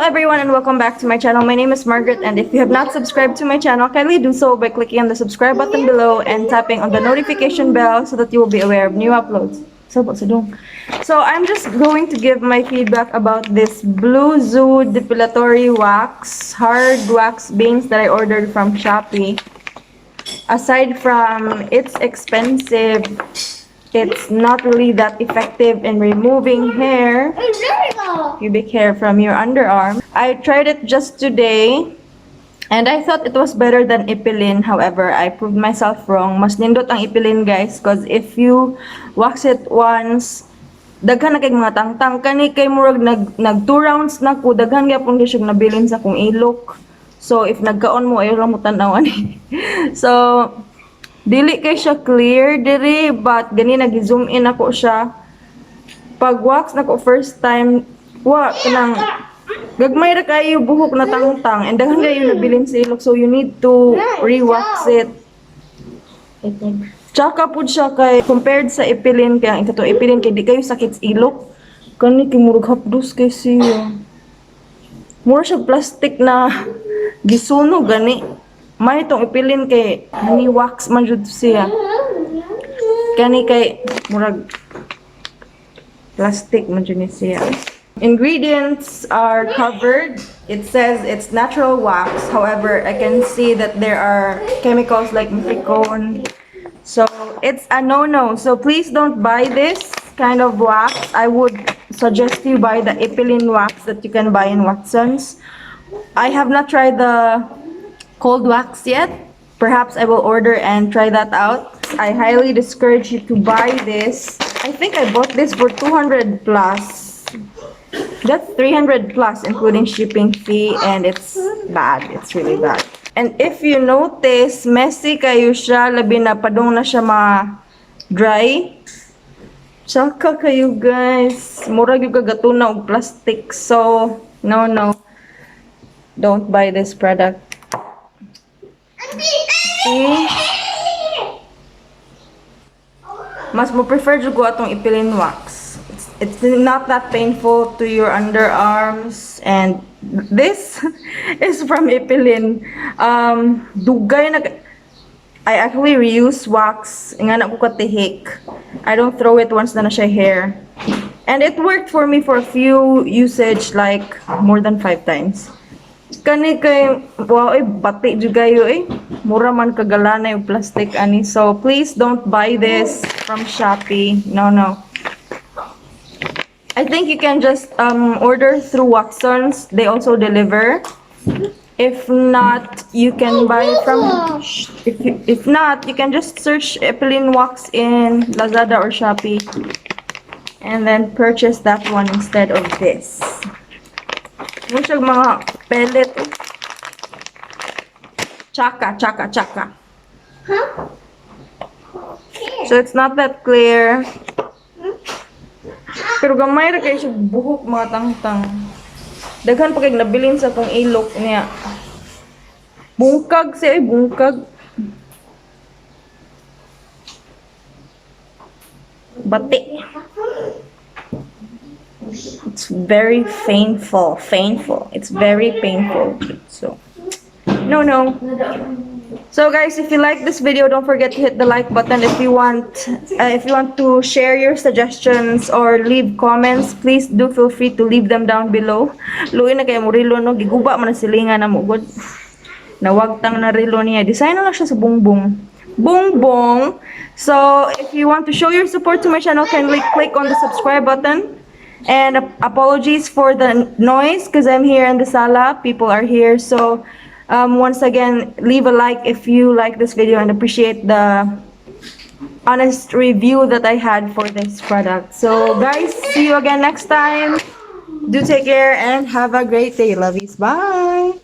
everyone and welcome back to my channel. My name is Margaret, and if you have not subscribed to my channel, kindly do so by clicking on the subscribe button below and tapping on the notification bell so that you will be aware of new uploads. So I'm just going to give my feedback about this Blue Zoo Depilatory Wax, hard wax beans that I ordered from Shopee. Aside from it's expensive, it's not really that effective in removing hair, pubic hair from your underarm. I tried it just today and I thought it was better than Epilin. However, I proved myself wrong. Mas nindot ang Epilin, guys, because if you wax it once, daghan na kay mga tangtang kani kay murag nag 2 rounds na ko, daghan gyapon gyud siya nabilin sa kong ilok. So if nagkaon mo ayo lang mo tan-aw ani. So dili kay siya clear diri, but gani nag-zoom in ako siya. Pag wax nako first time, kanang gagmay ra kayo buhok na tangtang and daghan kayo nabilin sa ilok, so you need to re-wax it. CHAKA pud siya kay compared sa Epilin, kaya ikato Epilin kay di kayo sakit sa ilok. Kani kay murag hapdos kay siya. Mura siya plastic na gisunog gani. May itong Epilin kay honey wax man jud siya. Kani kay murag plastic man jud ni siya. Ingredients are covered. It says it's natural wax. However, I can see that there are chemicals like methicone. So it's a no-no. So please don't buy this kind of wax. I would suggest you buy the Epilin wax that you can buy in Watsons. I have not tried the cold wax yet. Perhaps I will order and try that out. I highly discourage you to buy this. I think I bought this for 200 plus. That's 300 plus including shipping fee, and it's bad. It's really bad. And if you notice, messy kayo siya, labi na padong na siya ma-dry. CHAKA kayo, guys. Murag yung kagatuna og plastic. So, no. Don't buy this product. See? Mas mo prefer jud ko atong Epilin wax. It's not that painful to your underarms, and this is from Epilin. Dugay na. I actually reuse wax nga na ko katihik. I don't throw it once na siya hair. And it worked for me for a few usage, like more than 5 times. Kani kay wow, bati jud kayo mura man kagalana yung plastic ani. So please don't buy this from Shopee. No. I think you can just order through Watsons. They also deliver. If not, you can buy from. If not, you can just search Epilin wax in Lazada or Shopee, and then purchase that one instead of this. Mucha mga pellet. CHAKA. Huh? So it's not that clear. Pero gamay ra kay siya buhok mga tangtang. Daghan pa kay nabilin sa tong ilok niya. Bungkag siya, bungkag. Bati. It's very painful. It's very painful. So, no. So guys, if you like this video, don't forget to hit the like button. If you want to share your suggestions or leave comments, please do feel free to leave them down below. Luin na kay mo rilo no, giguba man silingan na mo gud. Nawagtang na rilo niya. Design na lang siya sa bongbong. So if you want to show your support to my channel, kindly click on the subscribe button. And apologies for the noise because I'm here in the sala. People are here, so once again, leave a like if you like this video and appreciate the honest review that I had for this product. So guys, see you again next time. Do take care and have a great day. Love yous. Bye.